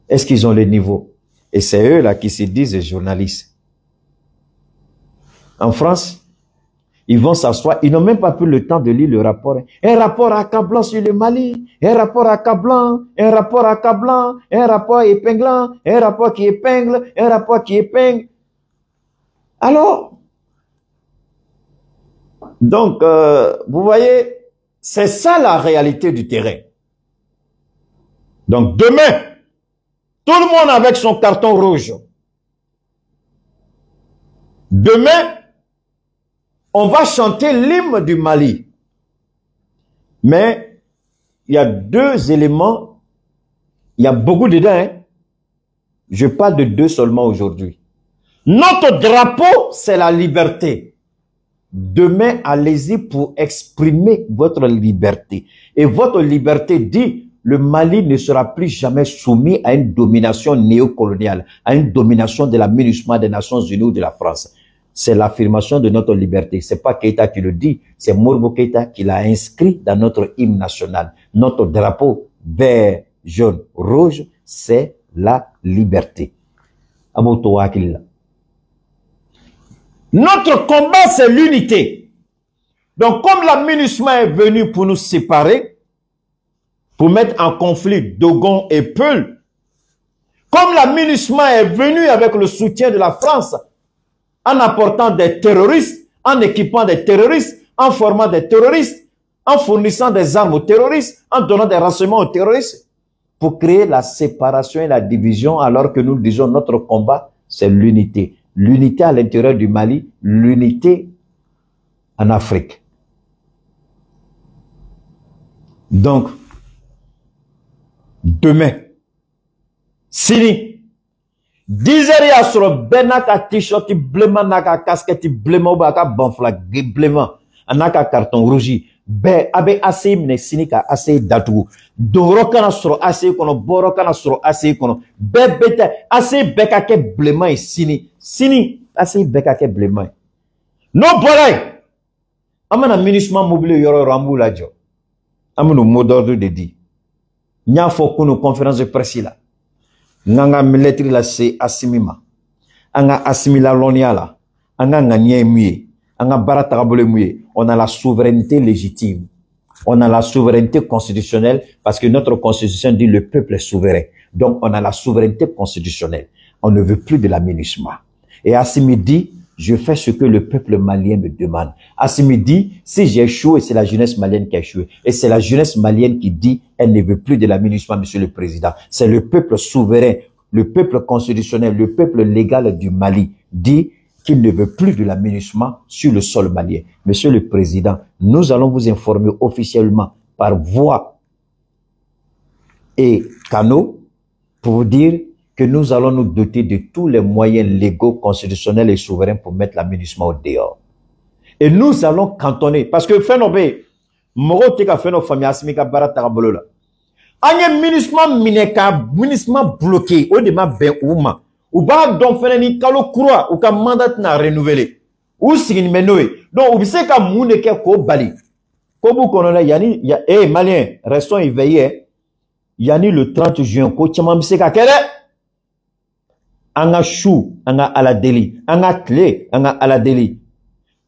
Est-ce qu'ils ont le niveau? Et c'est eux là qui se disent journalistes. En France, ils vont s'asseoir. Ils n'ont même pas pris le temps de lire le rapport. Un rapport accablant sur le Mali. Un rapport accablant. Un rapport accablant. Un rapport épinglant. Un rapport qui épingle. Un rapport qui épingle. Alors, donc, vous voyez, c'est ça la réalité du terrain. Donc demain, tout le monde avec son carton rouge. Demain, on va chanter l'hymne du Mali. Mais il y a deux éléments, il y a beaucoup dedans. Hein? Je parle de deux seulement aujourd'hui. Notre drapeau, c'est la liberté. Demain, allez-y pour exprimer votre liberté. Et votre liberté dit, le Mali ne sera plus jamais soumis à une domination néocoloniale, à une domination de la MINUSMA des Nations Unies ou de la France. C'est l'affirmation de notre liberté. C'est pas Keïta qui le dit, c'est Modibo Keïta qui l'a inscrit dans notre hymne national. Notre drapeau vert, jaune, rouge, c'est la liberté. Notre combat, c'est l'unité. Donc, comme la MINUSMA est venue pour nous séparer, pour mettre en conflit Dogon et Peul, comme la MINUSMA est venue avec le soutien de la France, en apportant des terroristes, en équipant des terroristes, en formant des terroristes, en fournissant des armes aux terroristes, en donnant des renseignements aux terroristes, pour créer la séparation et la division, alors que nous disons notre combat, c'est l'unité. L'unité à l'intérieur du Mali, l'unité en Afrique. Donc, demain, Sini, 10h sur benaka t-shirt blema naka casquette blema baka bonfla blema anaka carton rouge be abe assez mne Sini ka assez datu doro kana sur assez kono boro kana sur assez kono be bete assez beka ke blema et Sini assez beka ke blema no bolay amana MINUSMA mobile yoro rambu la jo amunu mot d'ordre de dit nya fo kuno conférence de presse là nganga military la se asimima anga asimila lonia la anga nganye muye anga barata kabole muye. On a la souveraineté légitime, on a la souveraineté constitutionnelle parce que notre constitution dit le peuple est souverain. Donc on a la souveraineté constitutionnelle. On ne veut plus de la MINUSMA. Et Assimi dit, je fais ce que le peuple malien me demande. Assimi dit, si j'ai échoué, c'est la jeunesse malienne qui a échoué. Et c'est la jeunesse malienne qui dit, elle ne veut plus de la MINUSMA, monsieur le président. C'est le peuple souverain, le peuple constitutionnel, le peuple légal du Mali dit, qu'il ne veut plus de l'aménagement sur le sol malien. Monsieur le Président, nous allons vous informer officiellement par voie et canaux pour vous dire que nous allons nous doter de tous les moyens légaux, constitutionnels et souverains pour mettre l'aménagement au dehors. Et nous allons cantonner, parce que Fenobe, Moro Teka Feno Famille Asmika Baratarabolola. Anye ministement bloqué, au débat ben ouma. Ou ba don fene ni kalo croix, ou ka mandat na renouvelé. Ou sigin menoé. Donc, ou se ka moune ke ko bali. Kobu konona yani, malien, restons éveillés. Yani le 30 juin, ko tchama bise ka kere. Anga chou, anga aladeli. Anga clé, anga aladeli.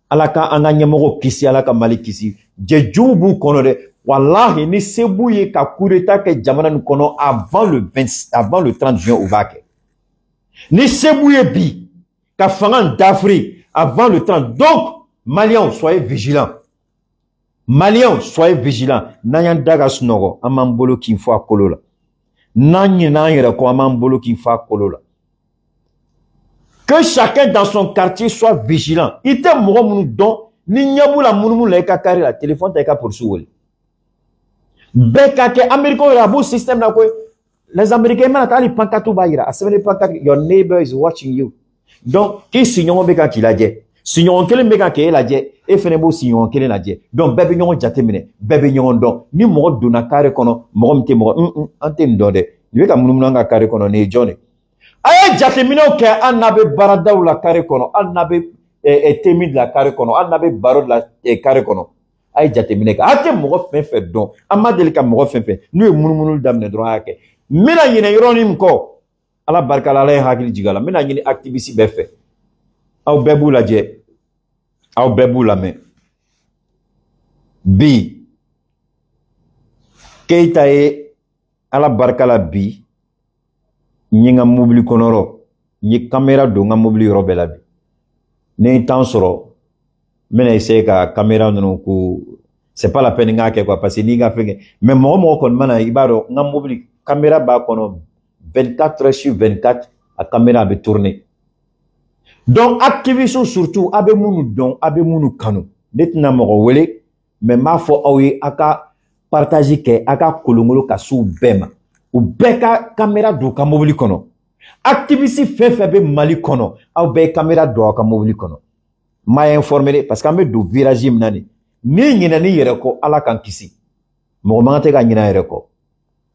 Alaka anga nyamoro kisi, alaka mali kisi. Djejubu konore. Wallahi, ni sebouye ka kureta ke jamana nukono avant le 30 juin ou vake. Ni sebouye bi, ka fangan d'Afrique avant le 30. Donc, Maliens, soyez vigilants. Maliens, soyez vigilants. Nanyan daga snogo, amambolo ki fwa kolola. Nanyan ko amambolo ki fwa kolola. Que chacun dans son quartier soit vigilant. Ite moro munu don, ni nyabu la munu la eka kari la téléphone ta eka poursuivre. Beka ke Américain rabo système na ko. Les Américains maintenant ils pankatu bayira. Assemblée pankatu, your neighbor is watching you. Donc, qui signon beka ki la je. Signon kele beka ke la je. E fenebo signon kele la je. Donc bebe nyon jatemine, bebe nyon don. Ni mo dona kare kono, mo mte mo ante ndode. Ni ka munu nga kare kono ne jone. Aye jatemine ke anabe barada ou la kare kono, anabe temi de la kare kono, anabe baro de la kare kono. Aye jatemine ka ate mo fe don. Amadel ka mo fe. Nous munu damne droit ke. Mina yine yoronim ko ala barka la lay hakili jigala mina yine activiste be fe aw bebu la je aw bebu la me bi Keita e ala barka la bi nyinga mobili konoro ni caméra do nga mobili robela bi ne temps soro mena essayer ka caméra non ko c'est pas la peine nga ke quoi parce que ni nga fait mais mo kon mana ibaro nga mobili caméra ba kono 24 heures sur 24 a caméra be tourner. Donc activation surtout abe munu kanu netna mo wele mais ma fo awi aka partager ke aka kolongolo ka sou bema ou beka caméra do ka mobili kono activité fait be mali kono aw be caméra do ka mobili kono ma informer parce que me do virage mnani ni nyina ni yere ko ala kan kisi mo mangate ka nyina yere ko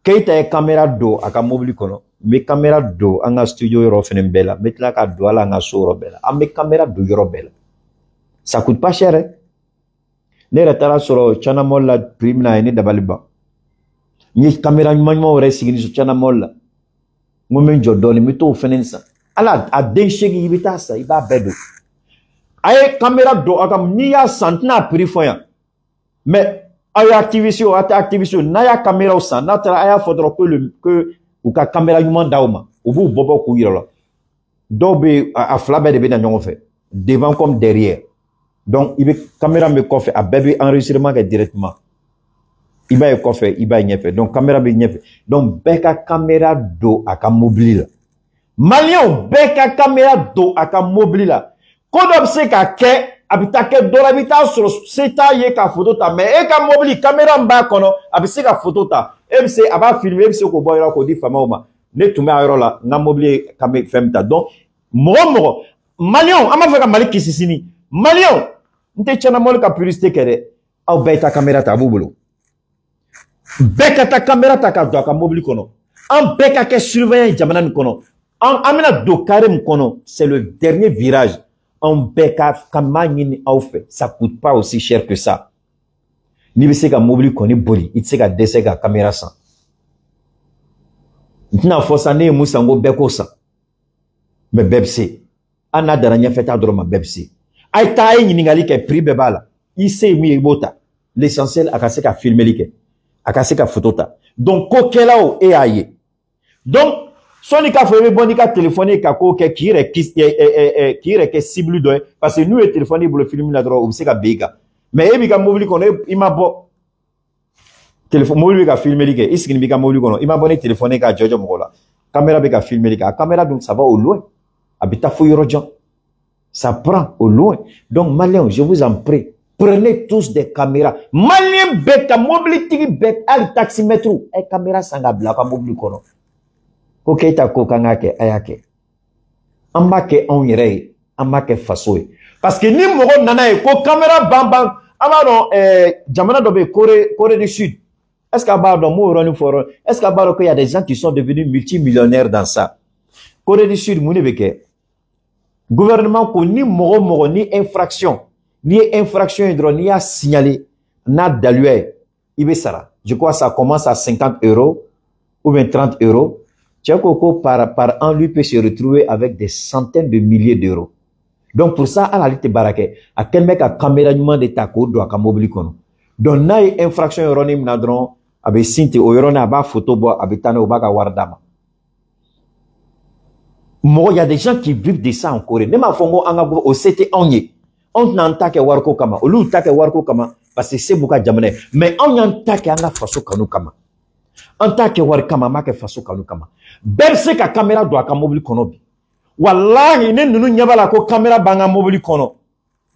Keita e caméra do aka mobili kono me caméra do anga studio yoro fenen bela metla ka do ala anga soro bela a me caméra do yoro bela ça coûte pas cher hein? Ne retara soro chana molla prime na ni dabaliba ni caméra nyuma wore sigini so chana molla ngomen jodoni mito fenen sa ala a denshegi yibita sa iba bedo aye caméra do aka ni ya santna prix foya mais ay activation na ya caméra au san na tra aya faudra que ou ka caméra nyuma dauma ou bu bobo ku yiro dobe a flabe de be na nyongo fait devant comme derrière donc il caméra me coffre a bébé enregistrement directement il va coffre il va nyefe donc caméra be nyefe donc beka caméra do aka mobile malien beka caméra do aka mobile ko do se ka ke abitake dola bita sur seta ye ka photo ta mais e ka mobile caméra mba kono abise ka photo ta ebise aba filmer ebise ko boyra ko di fama uma ne tume ayro la na mobile caméra femta donc mo malien ama feka mali kisisini malien nte chana mol ka publicité kere au beta caméra ta bubulo beka ta caméra ta ka do ka mobile kono en beka ke surveillant jamana kono en amena do carré kono c'est le dernier virage. En beka kamani au fait, ça coûte pas aussi cher que ça. Ni bise ka mobile koni boli, itse ka dese ka caméra sans. Ntina fosa ne musango beko sa. Mais bebse, ana daranya feta droma bebse. Ay taay ningali ke prix bebala. Ise mi bota. L'essentiel akase ka filmer like. Akase ka photota. Donc kokelao e aye. Donc Soni ka fere boni ka téléphoner ka ko ke kire ke cible do parce que nous le téléphoner pour le film la droit ou c'est ka bega mais e bi ka mobile kono ima bo téléphone mobile ka filmer like iskini bi ka mobile kono ima boni téléphoner ka jojo mola caméra bi ka filmer like caméra donc ça va au loin habita fo yoro jan Ça prend au loin. Donc, Maliens, je vous en prie, prenez tous des caméras. Maliens bêta, mobilité bête, al taximètre, et caméra sangabla, comme mobile kono. Ok, ta kokangake, ayake. Ambake on yere, ambake fasoe. Parce que ni moro nana e ko caméra bambam, amano, jamana dobe Corée du Sud. Est-ce qu'il y a des gens qui sont devenus multimillionnaires dans ça? Corée du Sud, mounebeke. Gouvernement ko ni moro ni infraction ni a signalé n'a d'alué ibesara. Je crois que ça commence à 50 € ou bien 30 €. Tchakoko par an lui peut se retrouver avec des centaines de milliers d'euros. Donc pour ça à la lite barake à quel mec a caméra de ta code doit mobile kono. Donc na infraction euronim nadron abe sinte o yorona ba photo bo abitana obaka wardama. Moi, il y a des gens qui vivent de ça en Corée. Même à Fongo, au CT, on n'entend que Warko Kama. On n'entend que Warko Kama parce que c'est beaucoup de jamane. Mais on n'entend que Anga Faso Kanu Kama. On n'entend que Warko Kama, ma que Faso Kanu Kama. Berse ka caméra doit ka mobile konobi. Wallahi, ne nous n'y a pas la caméra banga mobile kono.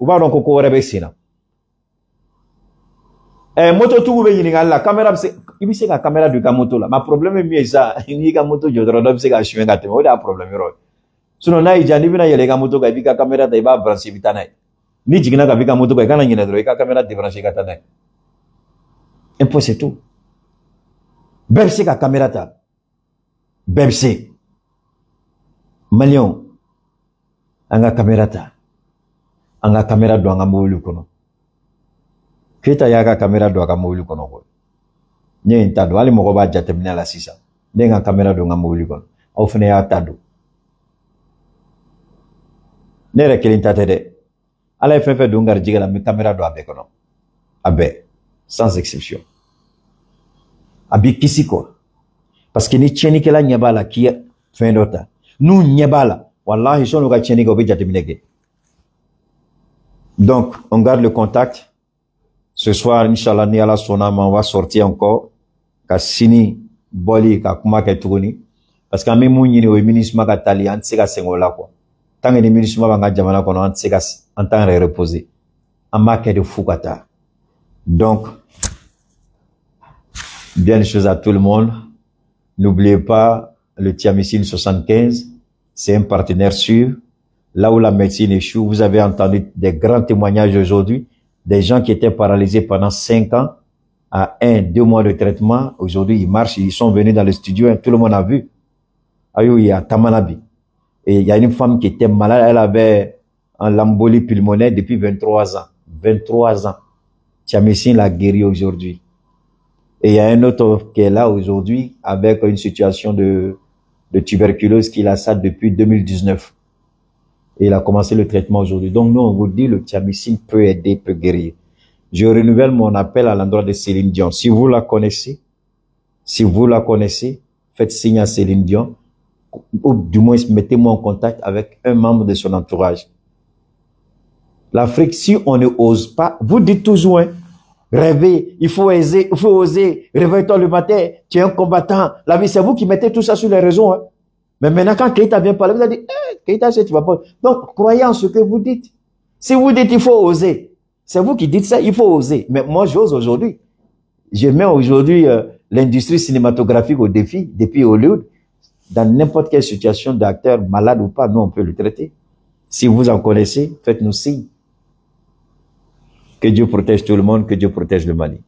Ou va donc au rebe sina. Moto tout veut y la caméra, il c'est la caméra du Kamoto là. Ma problème est mieux ça. Il y a moto, je dois c'est que je suis un gâteau. Il y a un problème. Sinon, là, il y a ni bien les moto qui a caméra de bas branché vitana. Ni jigna qui a moto qui a une caméra de branché katana. Un peu c'est tout. Berse ka caméra ta. Berse. Malion. Anga caméra ta. Anga caméra do anga mobile kono. Kita yaga caméra do anga mobile kono ko. Nye intado ali moko ba jatemina la sisa. Denga caméra do anga mobile kono. Au fene ya tado. Nere kelin de. Ala fait dungar jigala mi caméra do abe kono. Abe. Sans exception. Abi kisi ko. Parce que ni tieni kela nyabala ki fin dota. Nous nyabala. Wallahi son ga tieni go be jateminege. Donc, on garde le contact. Ce soir, Inch'Allah, ni ala sonama, on va sortir encore. Ka sini, boli, ka kuma ke tuguni. Parce qu'en même mouni, au ministre ka tali, an tsega sengola quoi. Tant que les ministres nga jamana kono, an tsega, en temps de reposer. En marque de fukata. Donc, bien les choses à tout le monde. N'oubliez pas, le Thiamicine 75, c'est un partenaire sûr. Là où la médecine échoue, vous avez entendu des grands témoignages aujourd'hui. Des gens qui étaient paralysés pendant 5 ans, à 1-2 mois de traitement. Aujourd'hui, ils marchent, ils sont venus dans le studio et tout le monde a vu. Ayou, il y a Tamanabi. Et il y a une femme qui était malade, elle avait un embolie pulmonaire depuis 23 ans. 23 ans. Thiamicine l'a guéri aujourd'hui. Et il y a un autre qui est là aujourd'hui avec une situation de tuberculose qu'il a ça depuis 2019. Et il a commencé le traitement aujourd'hui. Donc nous, on vous dit, le Thiamicine peut aider, peut guérir. Je renouvelle mon appel à l'endroit de Céline Dion. Si vous la connaissez, faites signe à Céline Dion. Ou du moins, mettez-moi en contact avec un membre de son entourage. L'Afrique, si on ne ose pas, vous dites toujours, hein, rêver, il faut oser, réveille-toi le matin, tu es un combattant. La vie, c'est vous qui mettez tout ça sur les réseaux, hein. Mais maintenant, quand Keïta vient parler, vous allez dire, Keïta, tu vas pas. Donc, croyez en ce que vous dites. Si vous dites, il faut oser, c'est vous qui dites ça, il faut oser. Mais moi, j'ose aujourd'hui. Je mets aujourd'hui l'industrie cinématographique au défi, depuis Hollywood. Dans n'importe quelle situation d'acteur, malade ou pas, nous, on peut le traiter. Si vous en connaissez, faites-nous signe. Que Dieu protège tout le monde, que Dieu protège le Mali.